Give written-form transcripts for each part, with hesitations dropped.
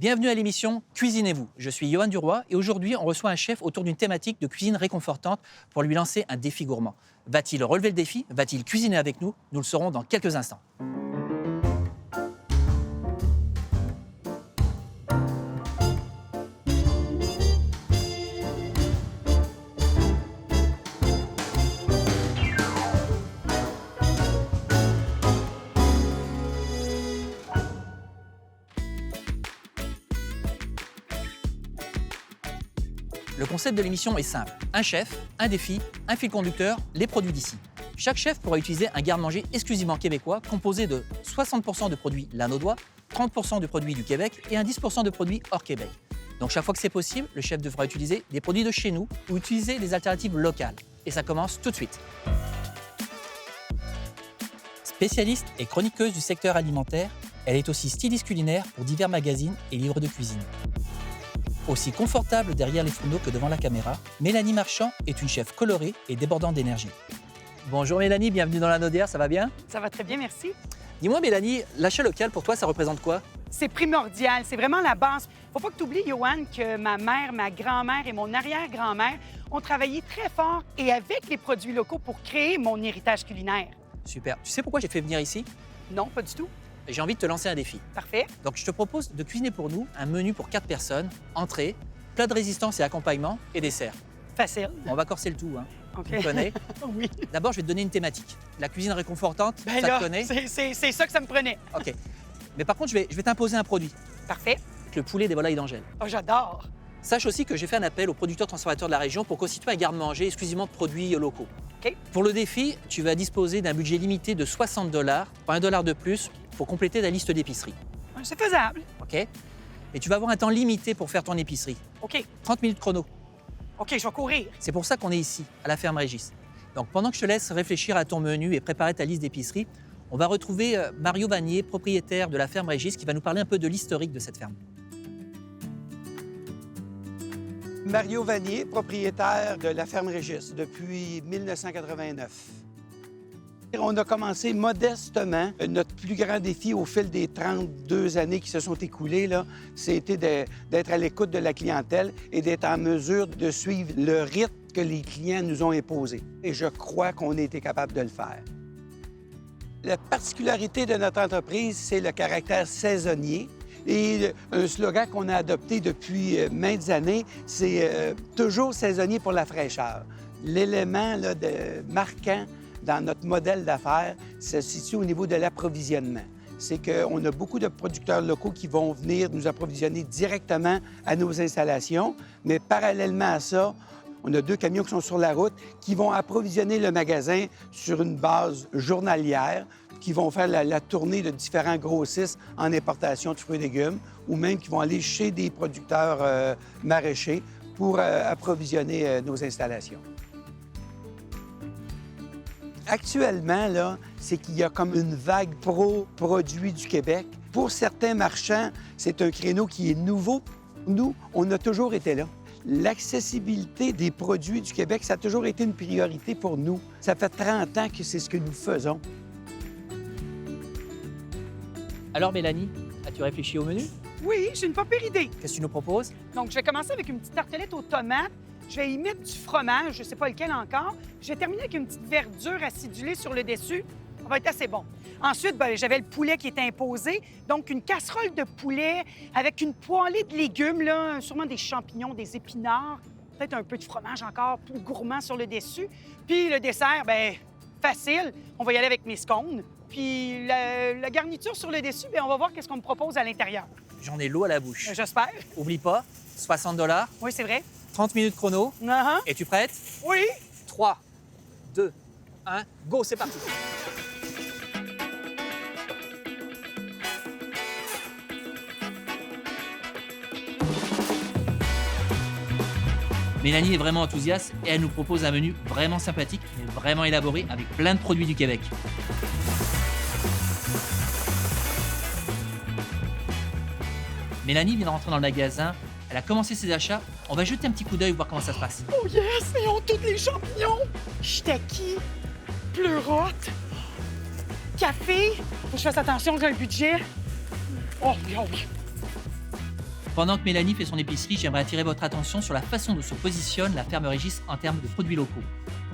Bienvenue à l'émission Cuisinez-vous. Je suis Johan Duroy et aujourd'hui, on reçoit un chef autour d'une thématique de cuisine réconfortante pour lui lancer un défi gourmand. Va-t-il relever le défi? Va-t-il cuisiner avec nous? Nous le saurons dans quelques instants. Le concept de l'émission est simple. Un chef, un défi, un fil conducteur, les produits d'ici. Chaque chef pourra utiliser un garde-manger exclusivement québécois composé de 60% de produits lanaudois, 30% de produits du Québec et un 10% de produits hors Québec. Donc chaque fois que c'est possible, le chef devra utiliser des produits de chez nous ou utiliser des alternatives locales. Et ça commence tout de suite. Spécialiste et chroniqueuse du secteur alimentaire, elle est aussi styliste culinaire pour divers magazines et livres de cuisine. Aussi confortable derrière les fourneaux que devant la caméra, Mélanie Marchand est une chef colorée et débordante d'énergie. Bonjour Mélanie, bienvenue dans la Naudière, ça va bien? Ça va très bien, merci. Dis-moi Mélanie, l'achat local pour toi, ça représente quoi? C'est primordial, c'est vraiment la base. Faut pas que tu oublies, Johan, que ma mère, ma grand-mère et mon arrière-grand-mère ont travaillé très fort et avec les produits locaux pour créer mon héritage culinaire. Super. Tu sais pourquoi j'ai fait venir ici? Non, pas du tout. J'ai envie de te lancer un défi. Parfait. Donc je te propose de cuisiner pour nous un menu pour 4 personnes, entrée, plat de résistance et accompagnement et dessert. Facile. On va corser le tout, hein. OK. Tu me connais? Oui. D'abord, je vais te donner une thématique. La cuisine réconfortante, Ben ça là, te connaît? c'est ça que ça me prenait. OK. Mais par contre, je vais t'imposer un produit. Parfait. Le poulet des volailles d'Angèle. Oh, j'adore. Sache aussi que j'ai fait un appel aux producteurs transformateurs de la région pour constituer un garde-manger exclusivement de produits locaux. OK. Pour le défi, tu vas disposer d'un budget limité de 60 $, pas $1 de plus, pour compléter ta liste d'épicerie. C'est faisable. OK? Et tu vas avoir un temps limité pour faire ton épicerie. OK. 30 minutes chrono. OK, je vais courir. C'est pour ça qu'on est ici, à la ferme Régis. Donc pendant que je te laisse réfléchir à ton menu et préparer ta liste d'épicerie, on va retrouver Mario Vanier, propriétaire de la ferme Régis, qui va nous parler un peu de l'historique de cette ferme. Mario Vanier, propriétaire de la ferme Régis depuis 1989. On a commencé modestement. Notre plus grand défi au fil des 32 années qui se sont écoulées, c'était d'être à l'écoute de la clientèle et d'être en mesure de suivre le rythme que les clients nous ont imposé. Et je crois qu'on a été capable de le faire. La particularité de notre entreprise, c'est le caractère saisonnier. Et un slogan qu'on a adopté depuis maintes années, c'est toujours saisonnier pour la fraîcheur. L'élément marquant dans notre modèle d'affaires se situe au niveau de l'approvisionnement. C'est qu'on a beaucoup de producteurs locaux qui vont venir nous approvisionner directement à nos installations, mais parallèlement à ça, on a 2 camions qui sont sur la route qui vont approvisionner le magasin sur une base journalière, qui vont faire la tournée de différents grossistes en importation de fruits et légumes, ou même qui vont aller chez des producteurs maraîchers pour approvisionner nos installations. Actuellement, c'est qu'il y a comme une vague pro-produits du Québec. Pour certains marchands, c'est un créneau qui est nouveau. Nous, on a toujours été là. L'accessibilité des produits du Québec, ça a toujours été une priorité pour nous. Ça fait 30 ans que c'est ce que nous faisons. Alors Mélanie, as-tu réfléchi au menu? Oui, j'ai une pas pire idée. Qu'est-ce que tu nous proposes? Donc, je vais commencer avec une petite tartelette aux tomates. Je vais y mettre du fromage, je ne sais pas lequel encore. Je vais terminer avec une petite verdure acidulée sur le dessus. Ça va être assez bon. Ensuite, j'avais le poulet qui était imposé. Donc, une casserole de poulet avec une poêlée de légumes, sûrement des champignons, des épinards, peut-être un peu de fromage encore plus gourmand sur le dessus. Puis le dessert, facile. On va y aller avec mes scones. Puis la garniture sur le dessus, on va voir qu'est-ce qu'on me propose à l'intérieur. J'en ai l'eau à la bouche. J'espère. Oublie pas, 60 $, Oui, c'est vrai. 30 minutes chrono. Uh-huh. Es-tu prête? Oui. 3, 2, 1, go, c'est parti! Mélanie est vraiment enthousiaste et elle nous propose un menu vraiment sympathique, mais vraiment élaboré avec plein de produits du Québec. Mélanie vient de rentrer dans le magasin, elle a commencé ses achats. On va jeter un petit coup d'œil, voir comment ça se passe. Oh yes, ils ont tous les champignons. Ch'taki, pleurote, café. Faut que je fasse attention, j'ai un budget. Oh oui, oh oui. Pendant que Mélanie fait son épicerie, j'aimerais attirer votre attention sur la façon dont se positionne la ferme Régis en termes de produits locaux.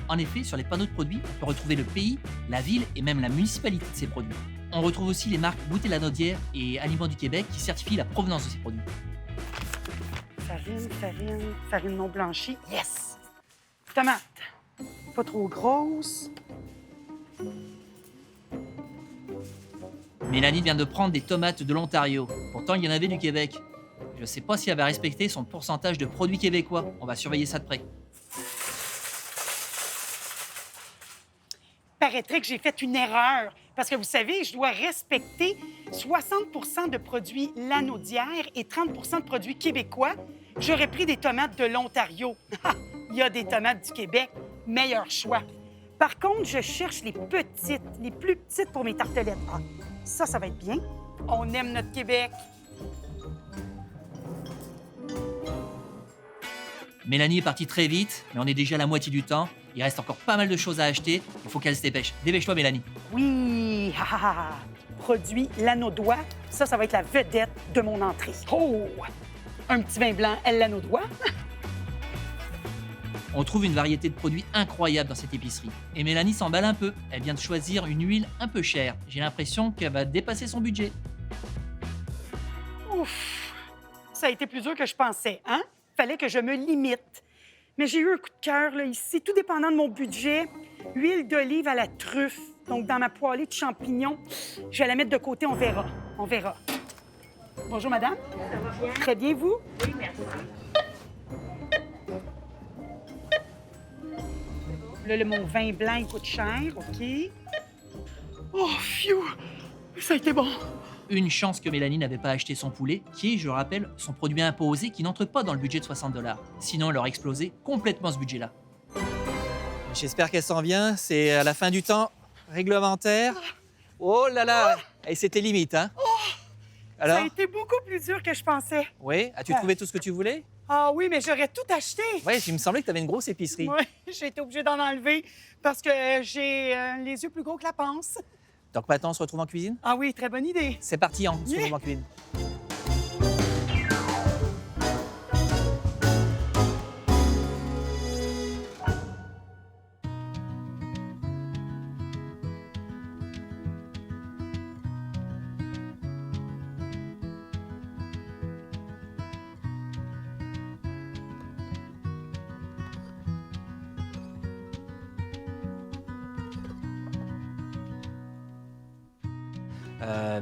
En effet, sur les panneaux de produits, on peut retrouver le pays, la ville et même la municipalité de ces produits. On retrouve aussi les marques Bouteille Lanaudière et Aliments du Québec qui certifient la provenance de ces produits. Farine non blanchie. Yes! Tomate. Pas trop grosse. Mélanie vient de prendre des tomates de l'Ontario. Pourtant, il y en avait du Québec. Je ne sais pas si elle va respecter son pourcentage de produits québécois. On va surveiller ça de près. Paraîtrait que j'ai fait une erreur. Parce que vous savez, je dois respecter 60 de produits Lanaudière et 30 de produits québécois. J'aurais pris des tomates de l'Ontario. Il y a des tomates du Québec. Meilleur choix. Par contre, je cherche les petites, les plus petites pour mes tartelettes. Ah, ça va être bien. On aime notre Québec. Mélanie est partie très vite, mais on est déjà à la moitié du temps. Il reste encore pas mal de choses à acheter. Il faut qu'elle se dépêche. Dépêche-toi, Mélanie. Oui, produit Lanaudois. Ça va être la vedette de mon entrée. Oh! Un petit vin blanc, elle Lanaudois. On trouve une variété de produits incroyables dans cette épicerie. Et Mélanie s'emballe un peu. Elle vient de choisir une huile un peu chère. J'ai l'impression qu'elle va dépasser son budget. Ouf! Ça a été plus dur que je pensais, hein? Fallait que je me limite. Mais j'ai eu un coup de cœur, là, ici, tout dépendant de mon budget. Huile d'olive à la truffe. Donc, dans ma poêlée de champignons, je vais la mettre de côté, on verra. On verra. Bonjour, madame. Ça va bien? Très bien, vous? Oui, merci. Là, mon vin blanc, il coûte cher, OK? Oh, phew! Ça a été bon. Une chance que Mélanie n'avait pas acheté son poulet, qui est, je le rappelle, son produit imposé qui n'entre pas dans le budget de 60 $. Sinon, elle aurait explosé complètement ce budget-là. J'espère qu'elle s'en vient. C'est à la fin du temps réglementaire. Oh là là! Et c'était limite, hein? Alors? Ça a été beaucoup plus dur que je pensais. Oui? As-tu trouvé tout ce que tu voulais? Ah oui, mais j'aurais tout acheté. Oui, il me semblait que tu avais une grosse épicerie. Oui, j'ai été obligée d'en enlever parce que j'ai les yeux plus gros que la panse. Donc maintenant, on se retrouve en cuisine? Ah oui, très bonne idée. C'est parti, on se Yeah. retrouve en cuisine.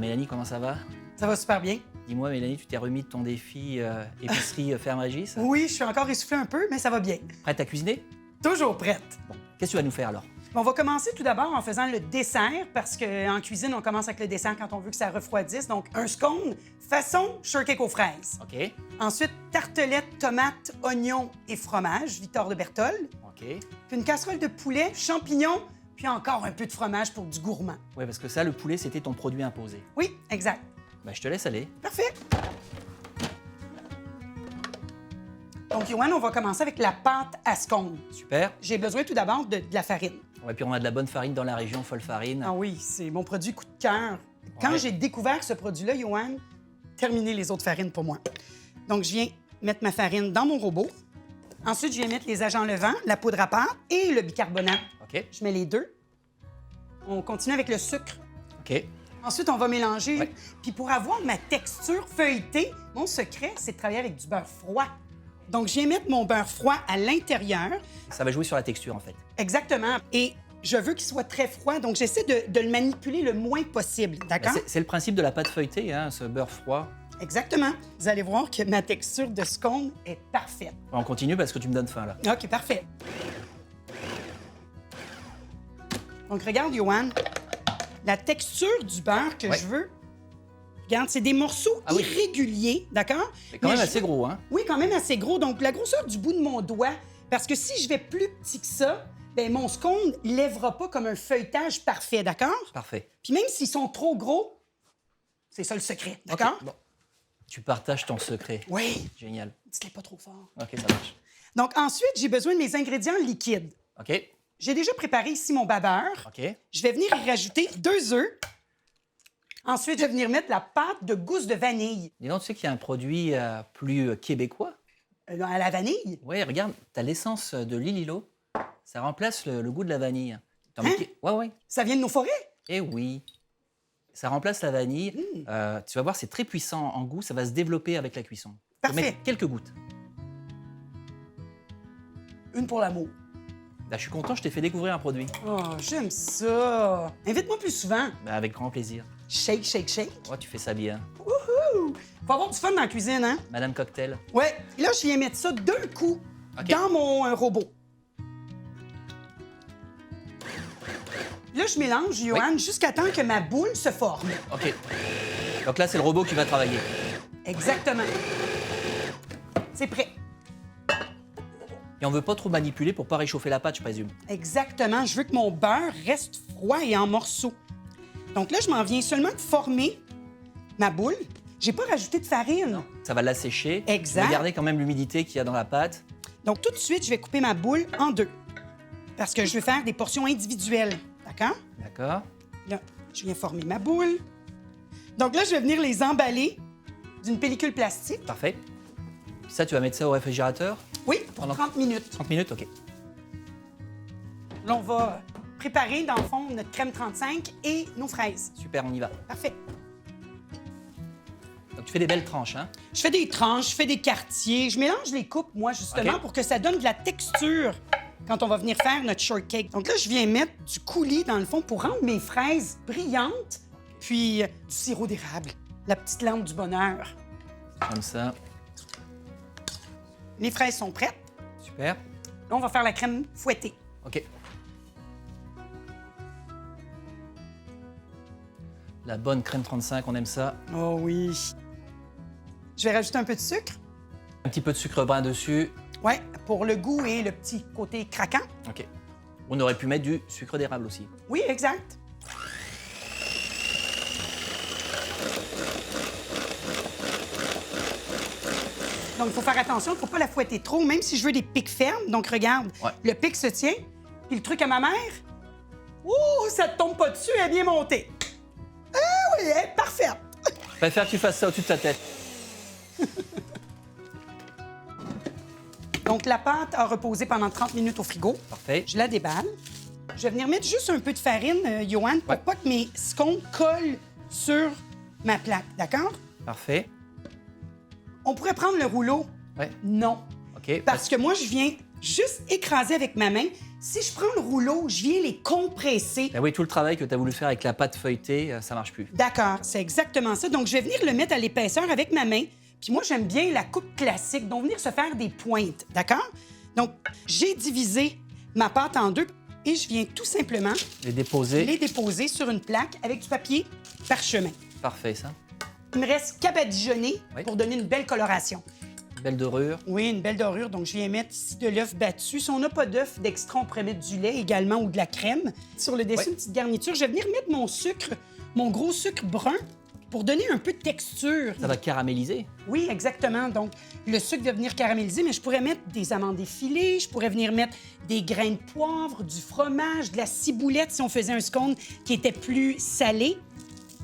Mélanie, comment ça va? Ça va super bien. Dis-moi, Mélanie, tu t'es remis de ton défi épicerie ferme Régis? Oui, je suis encore essoufflée un peu, mais ça va bien. Prête à cuisiner? Toujours prête. Bon, qu'est-ce que tu vas nous faire alors? On va commencer tout d'abord en faisant le dessert, parce qu'en cuisine, on commence avec le dessert quand on veut que ça refroidisse. Donc, un scone façon shortcake aux fraises. OK, Ensuite, tartelette, tomates, oignons et fromage, Victor de Bertol. OK. Puis une casserole de poulet, champignons, puis encore un peu de fromage pour du gourmand. Ouais, parce que ça, le poulet, c'était ton produit imposé. Oui, exact. Bah, je te laisse aller. Parfait. Donc, Yoann, on va commencer avec la pâte à scone. Super. J'ai besoin tout d'abord de la farine. Ouais, puis on a de la bonne farine dans la région, folle farine. Ah oui, c'est mon produit coup de cœur. Quand Ouais. j'ai découvert ce produit-là, Yoann, terminé les autres farines pour moi. Donc, je viens mettre ma farine dans mon robot. Ensuite, je viens mettre les agents levants, la poudre à pâte et le bicarbonate. OK, Je mets les deux. On continue avec le sucre. OK. Ensuite, on va mélanger. Ouais. Puis pour avoir ma texture feuilletée, mon secret, c'est de travailler avec du beurre froid. Donc, je viens mettre mon beurre froid à l'intérieur. Ça va jouer sur la texture, en fait. Exactement. Et je veux qu'il soit très froid, donc j'essaie de le manipuler le moins possible. Bah, D'accord? c'est le principe de la pâte feuilletée, hein, ce beurre froid. Exactement. Vous allez voir que ma texture de scone est parfaite. On continue parce que tu me donnes faim, là. OK, parfait. Donc, regarde, Yoann, la texture du beurre que Ouais. je veux. Regarde, c'est des morceaux Ah oui. irréguliers, d'accord? C'est quand Mais même je assez veux- gros, hein? Oui, quand même assez gros. Donc, la grosseur du bout de mon doigt. Parce que si je vais plus petit que ça, ben mon scone ne lèvera pas comme un feuilletage parfait, d'accord? Parfait. Puis même s'ils sont trop gros, c'est ça le secret, d'accord? OK, bon. Tu partages ton secret. Oui. Génial. Dites-le pas trop fort. OK, ça marche. Donc, ensuite, j'ai besoin de mes ingrédients liquides. OK, J'ai déjà préparé ici mon babeur. OK. Je vais venir y rajouter 2 œufs, Ensuite, je vais venir mettre la pâte de gousse de vanille. Dis donc, tu sais qu'il y a un produit plus québécois? À la vanille? Oui, regarde, t'as l'essence de l'ililo. Ça remplace le goût de la vanille. Hein? Ouais, ouais. Ça vient de nos forêts? Eh oui. Ça remplace la vanille. Tu vas voir, c'est très puissant en goût. Ça va se développer avec la cuisson. Tu peux Parfait. mettre quelques gouttes. Une pour l'amour. Là, je suis content, je t'ai fait découvrir un produit. Oh, j'aime ça. Invite-moi plus souvent. Bah, avec grand plaisir. Shake, shake, shake. Oh, tu fais ça bien. Wouhou! Faut avoir du fun dans la cuisine, hein? Madame Cocktail. Ouais. Là, je viens mettre ça d'un coup OK. dans mon robot. Là, je mélange, Johan, jusqu'à temps que ma boule se forme. OK. Donc là, c'est le robot qui va travailler. Exactement. C'est prêt. Et on veut pas trop manipuler pour pas réchauffer la pâte, je présume. Exactement. Je veux que mon beurre reste froid et en morceaux. Donc là, je m'en viens seulement de former ma boule. J'ai pas rajouté de farine. Ça va l'assécher. Exact. Mais garder quand même l'humidité qu'il y a dans la pâte. Donc tout de suite, je vais couper ma boule en deux. Parce que je veux faire des portions individuelles. D'accord? D'accord. Là, je viens former ma boule. Donc là, je vais venir les emballer d'une pellicule plastique. Parfait. Puis ça, tu vas mettre ça au réfrigérateur? Oui, pour Pendant 30 minutes. 30 minutes, OK. Là, on va préparer, dans le fond, notre crème 35 et nos fraises. Super, on y va. Parfait. Donc tu fais des belles tranches, hein? Je fais des tranches, je fais des quartiers. Je mélange les coupes, moi, justement, OK. pour que ça donne de la texture quand on va venir faire notre shortcake. Donc là, je viens mettre du coulis, dans le fond, pour rendre mes fraises brillantes. Puis du sirop d'érable, la petite lampe du bonheur. Comme ça. Les fraises sont prêtes. Super. Là, on va faire la crème fouettée. OK. La bonne crème 35, on aime ça. Oh oui. Je vais rajouter un peu de sucre. Un petit peu de sucre brun dessus. Ouais, pour le goût et le petit côté craquant. OK. On aurait pu mettre du sucre d'érable aussi. Oui, exact. Donc, il faut faire attention, il ne faut pas la fouetter trop, même si je veux des pics fermes. Donc, regarde, Ouais. le pic se tient. Puis le truc à ma mère, ouh, ça te tombe pas dessus, elle est bien montée. Ah oui, elle est parfaite. Je préfère que tu fasses ça au-dessus de ta tête. Donc, la pâte a reposé pendant 30 minutes au frigo. Parfait. Je la déballe. Je vais venir mettre juste un peu de farine, Johan, pour Ouais. pas que mes scones collent sur ma plaque, d'accord? Parfait. On pourrait prendre le rouleau. Ouais. Non. OK. Parce que moi, je viens juste écraser avec ma main. Si je prends le rouleau, je viens les compresser. Ben oui, tout le travail que tu as voulu faire avec la pâte feuilletée, ça marche plus. D'accord, c'est exactement ça. Donc, je vais venir le mettre à l'épaisseur avec ma main. Puis moi, j'aime bien la coupe classique, donc venir se faire des pointes, d'accord? Donc, j'ai divisé ma pâte en deux et je viens tout simplement Les déposer. les déposer sur une plaque avec du papier parchemin. Parfait, ça. Il me reste qu'à badigeonner Oui. pour donner une belle coloration. Belle dorure. Oui, une belle dorure. Donc, je viens mettre ici de l'œuf battu. Si on n'a pas d'œuf d'extra, on pourrait mettre du lait également ou de la crème. Sur le dessus, Oui. une petite garniture. Je vais venir mettre mon sucre, mon gros sucre brun, pour donner un peu de texture. Ça va caraméliser. Oui, exactement. Donc, le sucre va venir caraméliser, mais je pourrais mettre des amandes effilées, je pourrais venir mettre des grains de poivre, du fromage, de la ciboulette si on faisait un scone qui était plus salé.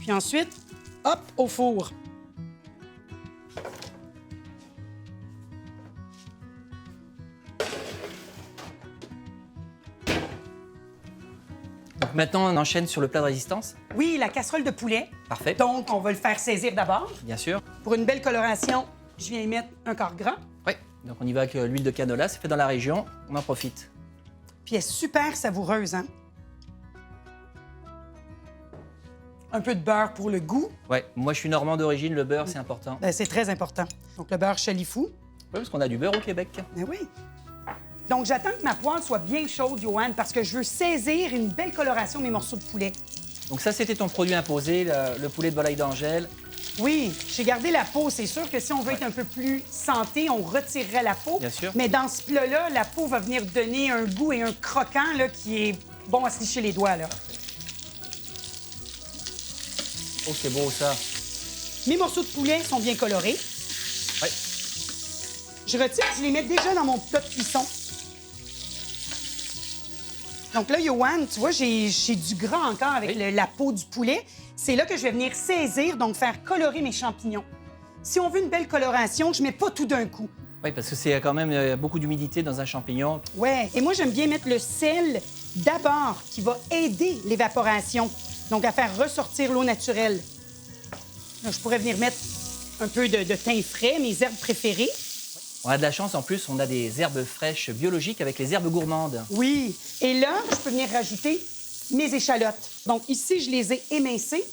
Puis ensuite, hop, au four. Donc maintenant, on enchaîne sur le plat de résistance. Oui, la casserole de poulet. Parfait. Donc, on va le faire saisir d'abord. Bien sûr. Pour une belle coloration, je viens y mettre un quart gras. Oui. Donc on y va avec l'huile de canola. C'est fait dans la région. On en profite. Puis elle est super savoureuse, hein? Un peu de beurre pour le goût. Ouais. Moi, je suis normand d'origine. Le beurre, c'est important. Ben, c'est très important. Donc, le beurre chalifou. Oui, parce qu'on a du beurre au Québec. Ben oui. Donc, j'attends que ma poêle soit bien chaude, Johan, parce que je veux saisir une belle coloration de mes morceaux de poulet. Donc ça, c'était ton produit imposé, le poulet de volaille d'Angèle. Oui, j'ai gardé la peau. C'est sûr que si on veut être un peu plus santé, on retirerait la peau. Bien sûr. Mais dans ce plat-là, la peau va venir donner un goût et un croquant là, qui est bon à se licher les doigts. Là. Oh, c'est beau, ça. Mes morceaux de poulet sont bien colorés. Oui. Je retire, je les mets déjà dans mon plat de cuisson. Donc là, Johan, tu vois, j'ai du gras encore avec Oui. la peau du poulet. C'est là que je vais venir saisir, donc faire colorer mes champignons. Si on veut une belle coloration, je mets pas tout d'un coup. Oui, parce que c'est quand même beaucoup d'humidité dans un champignon. Ouais, et moi, j'aime bien mettre le sel d'abord, qui va aider l'évaporation, donc à faire ressortir l'eau naturelle. Là, je pourrais venir mettre un peu de thym frais, mes herbes préférées. On a de la chance, en plus, on a des herbes fraîches biologiques avec les herbes gourmandes. Oui, et là, je peux venir rajouter mes échalotes. Donc ici, je les ai émincées,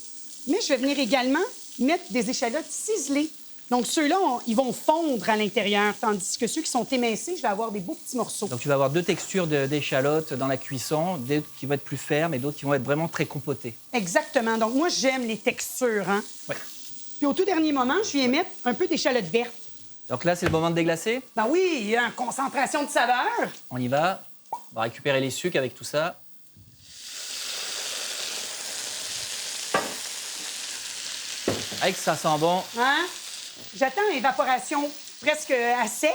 mais je vais venir également mettre des échalotes ciselées. Donc ceux-là, ils vont fondre à l'intérieur, tandis que ceux qui sont émincés, je vais avoir des beaux petits morceaux. Donc tu vas avoir deux textures d'échalotes dans la cuisson, d'autres qui vont être plus fermes et d'autres qui vont être vraiment très compotées. Exactement. Donc moi, j'aime les textures, hein? Ouais. Puis au tout dernier moment, je viens mettre un peu d'échalotes vertes. Donc là, c'est le moment de déglacer. Ben oui, il y a une concentration de saveur. On y va. On va récupérer les sucres avec tout ça. Avec ça sent bon. Hein? J'attends l'évaporation presque à sec.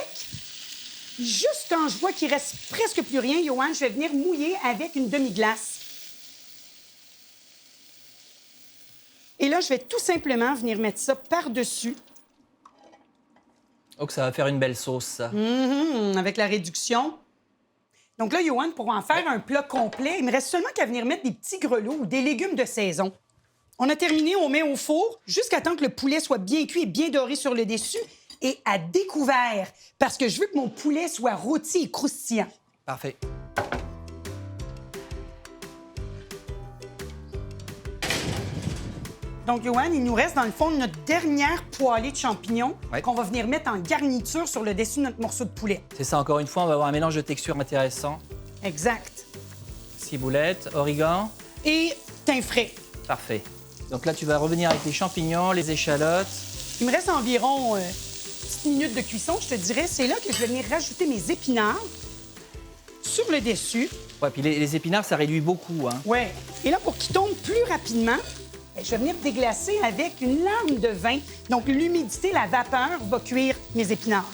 Juste quand je vois qu'il reste presque plus rien, Johan, je vais venir mouiller avec une demi-glace. Et là, je vais tout simplement venir mettre ça par-dessus. Oh, que ça va faire une belle sauce, ça. Avec la réduction. Donc là, Johan, pour en faire un plat complet, il me reste seulement qu'à venir mettre des petits grelots ou des légumes de saison. On a terminé, on met au four jusqu'à temps que le poulet soit bien cuit et bien doré sur le dessus et à découvert, parce que je veux que mon poulet soit rôti et croustillant. Parfait. Donc, Johan, il nous reste dans le fond notre dernière poêlée de champignons Ouais. qu'on va venir mettre en garniture sur le dessus de notre morceau de poulet. C'est ça, encore une fois, on va avoir un mélange de textures intéressant. Exact. Ciboulette, origan. Et thym frais. Parfait. Donc là, tu vas revenir avec les champignons, les échalotes. Il me reste environ 10 minutes de cuisson, je te dirais. C'est là que je vais venir rajouter mes épinards sur le dessus. Ouais, puis les épinards, ça réduit beaucoup, hein. Ouais. Et là, pour qu'ils tombent plus rapidement, je vais venir déglacer avec une lame de vin. Donc, l'humidité, la vapeur va cuire mes épinards.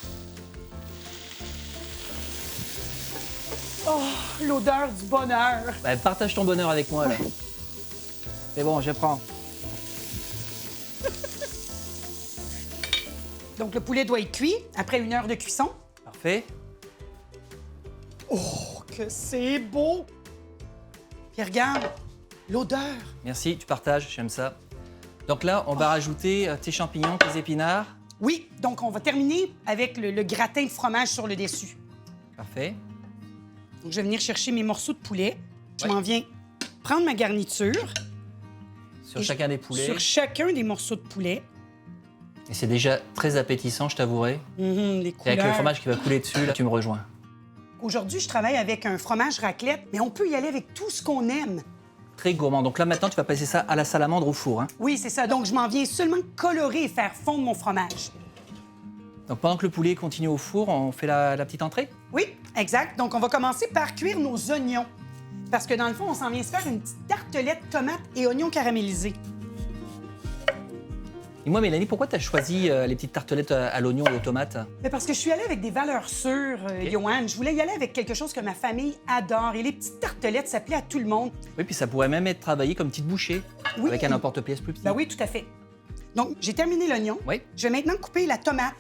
Oh, l'odeur du bonheur. Ben, partage ton bonheur avec moi, là. C'est bon, je prends. Donc, le poulet doit être cuit après 1 heure de cuisson. Parfait. Oh, que c'est beau! Puis regarde, l'odeur. Merci, tu partages, j'aime ça. Donc là, on va rajouter tes champignons, tes épinards. Oui, donc on va terminer avec le gratin de fromage sur le dessus. Parfait. Donc, je vais venir chercher mes morceaux de poulet. Je Ouais. m'en viens prendre ma garniture. Sur Et chacun des poulets. Sur chacun des morceaux de poulet. Et c'est déjà très appétissant, je t'avouerai. Les Et couleurs. avec le fromage qui va couler dessus, là, tu me rejoins. Aujourd'hui, je travaille avec un fromage raclette, mais on peut y aller avec tout ce qu'on aime. Très gourmand. Donc là, maintenant, tu vas passer ça à la salamandre au four, hein. Oui, c'est ça. Donc, je m'en viens seulement colorer et faire fondre mon fromage. Donc pendant que le poulet continue au four, on fait la petite entrée. Oui, exact. Donc, on va commencer par cuire nos oignons. Parce que dans le fond, on s'en vient se faire une petite tartelette tomates et oignons caramélisés. Et moi, Mélanie, pourquoi tu as choisi les petites tartelettes à l'oignon et aux tomates? Mais parce que je suis allée avec des valeurs sûres, Johan. Je voulais y aller avec quelque chose que ma famille adore. Et les petites tartelettes, ça plaît à tout le monde. Oui, puis ça pourrait même être travaillé comme petite bouchée, Oui. avec un emporte-pièce plus petit. Ben oui, tout à fait. Donc, j'ai terminé l'oignon. Oui. Je vais maintenant couper la tomate.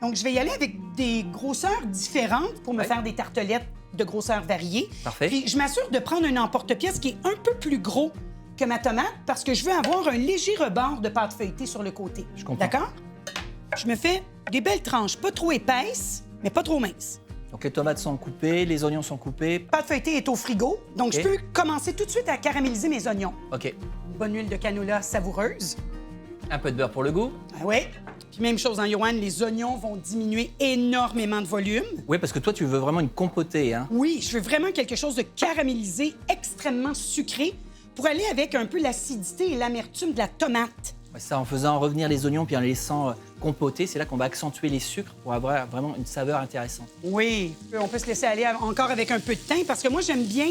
Donc, je vais y aller avec des grosseurs différentes pour me Oui. faire des tartelettes de grosseurs variées. Parfait. Puis, je m'assure de prendre un emporte-pièce qui est un peu plus gros que ma tomate parce que je veux avoir un léger rebord de pâte feuilletée sur le côté. Je comprends. D'accord? Je me fais des belles tranches, pas trop épaisses, mais pas trop minces. Donc les tomates sont coupées, les oignons sont coupés. Pâte feuilletée est au frigo, donc OK. je peux commencer tout de suite à caraméliser mes oignons. OK. Une bonne huile de canola savoureuse. Un peu de beurre pour le goût. Ah ouais. Puis même chose en Johan, les oignons vont diminuer énormément de volume. Oui, parce que toi, tu veux vraiment une compotée, hein. Oui, je veux vraiment quelque chose de caramélisé, extrêmement sucré, pour aller avec un peu l'acidité et l'amertume de la tomate. Ouais, ça, en faisant revenir les oignons puis en les laissant compoter, c'est là qu'on va accentuer les sucres pour avoir vraiment une saveur intéressante. Oui, on peut se laisser aller encore avec un peu de thym, parce que moi, j'aime bien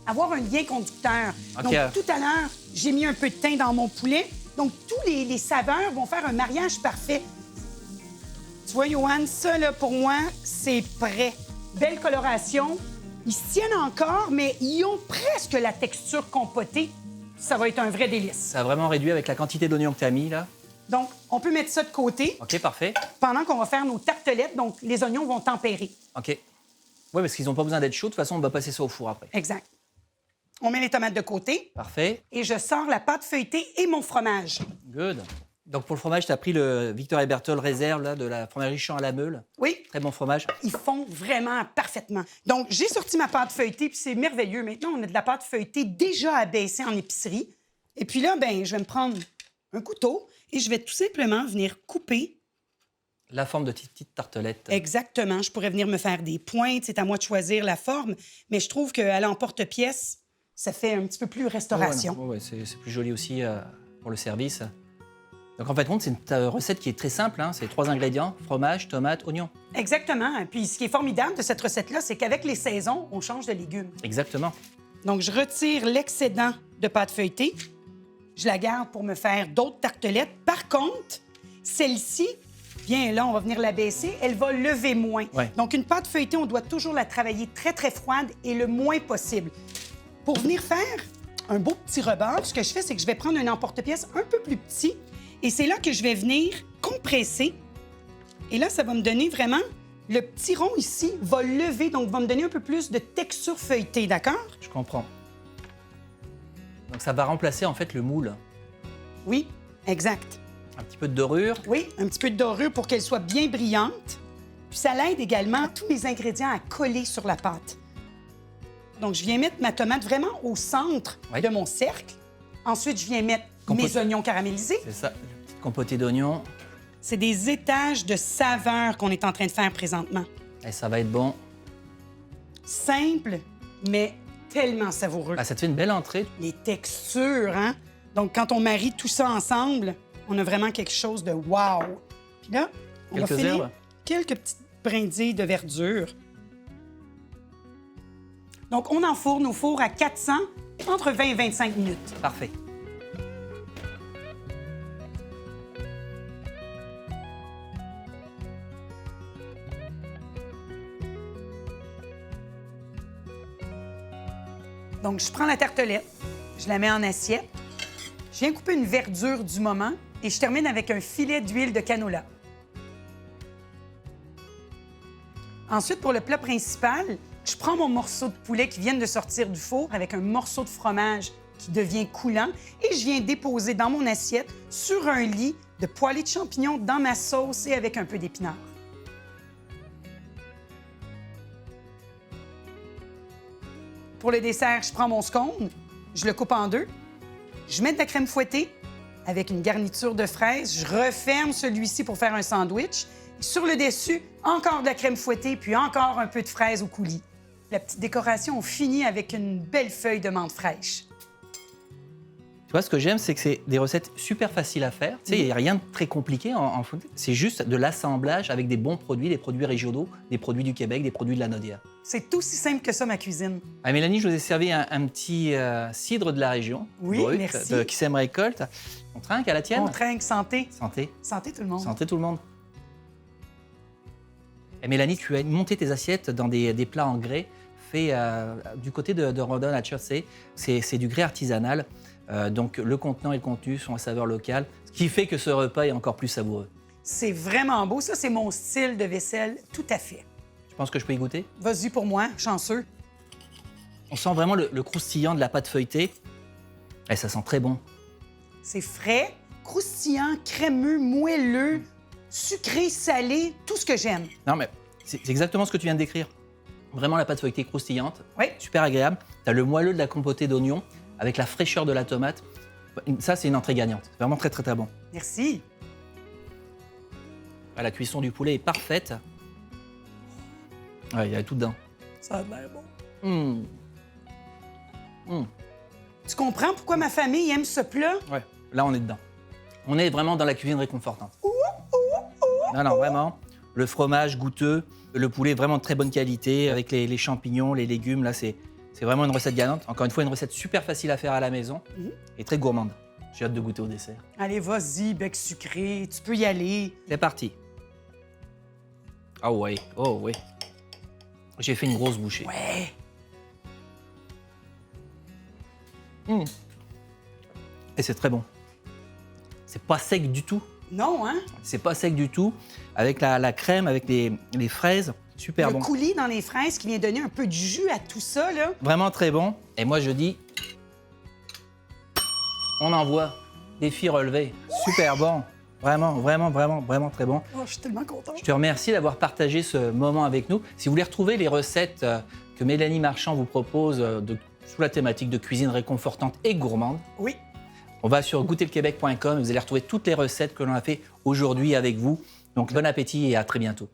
avoir un lien conducteur. OK. Donc, tout à l'heure, j'ai mis un peu de thym dans mon poulet. Donc, tous les saveurs vont faire un mariage parfait. Tu vois, Johan, ça, là, pour moi, c'est prêt. Belle coloration, Ils se tiennent encore, mais ils ont presque la texture compotée. Ça va être un vrai délice. Ça a vraiment réduit avec la quantité d'oignons que tu as mis, là. Donc, on peut mettre ça de côté OK, parfait. pendant qu'on va faire nos tartelettes. Donc, les oignons vont tempérer. OK. Oui, parce qu'ils n'ont pas besoin d'être chauds. De toute façon, on va passer ça au four après. Exact. On met les tomates de côté Parfait. et je sors la pâte feuilletée et mon fromage. Good. Donc, pour le fromage, tu as pris le Victor et Berthold réserve là, de la fromagerie Champ à la Meule. Oui, Très bon fromage. ils font vraiment parfaitement. Donc, j'ai sorti ma pâte feuilletée, puis c'est merveilleux. Maintenant, on a de la pâte feuilletée déjà abaissée en épicerie. Et puis là, ben, je vais me prendre un couteau et je vais tout simplement venir couper. La forme de petite tartelette. Exactement. Je pourrais venir me faire des pointes. C'est à moi de choisir la forme. Mais je trouve qu'à l'emporte-pièce, ça fait un petit peu plus restauration. Ouais, c'est plus joli aussi pour le service. Donc, en fait, c'est une recette qui est très simple. Hein. C'est 3 ingrédients, fromage, tomate, oignon. Exactement. Puis ce qui est formidable de cette recette-là, c'est qu'avec les saisons, on change de légumes. Exactement. Donc, je retire l'excédent de pâte feuilletée. Je la garde pour me faire d'autres tartelettes. Par contre, celle-ci, bien là, on va venir la baisser, elle va lever moins. Ouais. Donc, une pâte feuilletée, on doit toujours la travailler très, très froide et le moins possible. Pour venir faire un beau petit rebord, ce que je fais, c'est que je vais prendre un emporte-pièce un peu plus petit et c'est là que je vais venir compresser. Et là, ça va me donner vraiment... Le petit rond ici va lever, donc va me donner un peu plus de texture feuilletée, d'accord? Je comprends. Donc, ça va remplacer, en fait, le moule. Oui, exact. Un petit peu de dorure. Oui, un petit peu de dorure pour qu'elle soit bien brillante. Puis ça l'aide également tous mes ingrédients à coller sur la pâte. Donc, je viens mettre ma tomate vraiment au centre Oui. de mon cercle. Ensuite, je viens mettre mes oignons caramélisés. C'est ça, une petite compotée d'oignons. C'est des étages de saveurs qu'on est en train de faire présentement. Et ça va être bon. Simple, mais tellement savoureux. Ah, ça te fait une belle entrée. Les textures, hein? Donc, quand on marie tout ça ensemble, on a vraiment quelque chose de wow! Puis là, on va Quelques finir herbes. quelques petites brindilles de verdure. Donc, on enfourne au four à 400 entre 20 et 25 minutes. Parfait. Donc, je prends la tartelette, je la mets en assiette, je viens couper une verdure du moment et je termine avec un filet d'huile de canola. Ensuite, pour le plat principal, je prends mon morceau de poulet qui vient de sortir du four avec un morceau de fromage qui devient coulant et je viens déposer dans mon assiette sur un lit de poêlée de champignons dans ma sauce et avec un peu d'épinards. Pour le dessert, je prends mon scone, je le coupe en deux, je mets de la crème fouettée avec une garniture de fraises, je referme celui-ci pour faire un sandwich. Sur le dessus, encore de la crème fouettée, puis encore un peu de fraises au coulis. La petite décoration, on finit avec une belle feuille de menthe fraîche. Tu vois, ce que j'aime, c'est que c'est des recettes super faciles à faire. Tu sais, il n'y a rien de très compliqué en food. C'est juste de l'assemblage avec des bons produits, des produits régionaux, des produits du Québec, des produits de la Naudière. C'est aussi simple que ça, ma cuisine. Ah, Mélanie, je vous ai servi un petit cidre de la région. Oui, brut, merci. De Qui sème récolte. On trinque à la tienne? On trinque, santé. Santé. Santé tout le monde. Santé tout le monde. Et Mélanie, tu as monté tes assiettes dans des plats en grès faits du côté de Rondon à Chertsey. C'est du grès artisanal. Donc le contenant et le contenu sont à saveur locale, ce qui fait que ce repas est encore plus savoureux. C'est vraiment beau. Ça, c'est mon style de vaisselle, tout à fait. Tu penses que je peux y goûter? Vas-y pour moi, chanceux. On sent vraiment le croustillant de la pâte feuilletée. Et ça sent très bon. C'est frais, croustillant, crémeux, moelleux, sucré, salé, tout ce que j'aime. Non, mais c'est exactement ce que tu viens de décrire. Vraiment la pâte feuilletée croustillante, Oui. super agréable. Tu as le moelleux de la compotée d'oignon avec la fraîcheur de la tomate. Ça, c'est une entrée gagnante. C'est vraiment très, très, très bon. Merci. Ah, la cuisson du poulet est parfaite. Ouais, il y a tout dedans. Ça a l'air bon. Tu comprends pourquoi ma famille aime ce plat? Ouais, là, on est dedans. On est vraiment dans la cuisine réconfortante. Non, vraiment. Le fromage goûteux, le poulet vraiment de très bonne qualité, avec les champignons, les légumes. Là, c'est vraiment une recette gagnante. Encore une fois, une recette super facile à faire à la maison et très gourmande. J'ai hâte de goûter au dessert. Allez, vas-y, bec sucré, tu peux y aller. C'est parti. Ah ouais, oh ouais. J'ai fait une grosse bouchée. Ouais. Et c'est très bon. C'est pas sec du tout. Non, hein? C'est pas sec du tout. Avec la crème, avec les fraises, super Le bon. coulis dans les fraises qui vient donner un peu de jus à tout ça, là. Vraiment très bon. Et moi, je dis, on envoie. Défi relevé. Super bon. Vraiment, vraiment, vraiment, vraiment très bon. Oh, je suis tellement contente. Je te remercie d'avoir partagé ce moment avec nous. Si vous voulez retrouver les recettes que Mélanie Marchand vous propose sous la thématique de cuisine réconfortante et gourmande, Oui. on va sur goûterlequebec.com et vous allez retrouver toutes les recettes que l'on a fait aujourd'hui avec vous. Donc bon appétit et à très bientôt.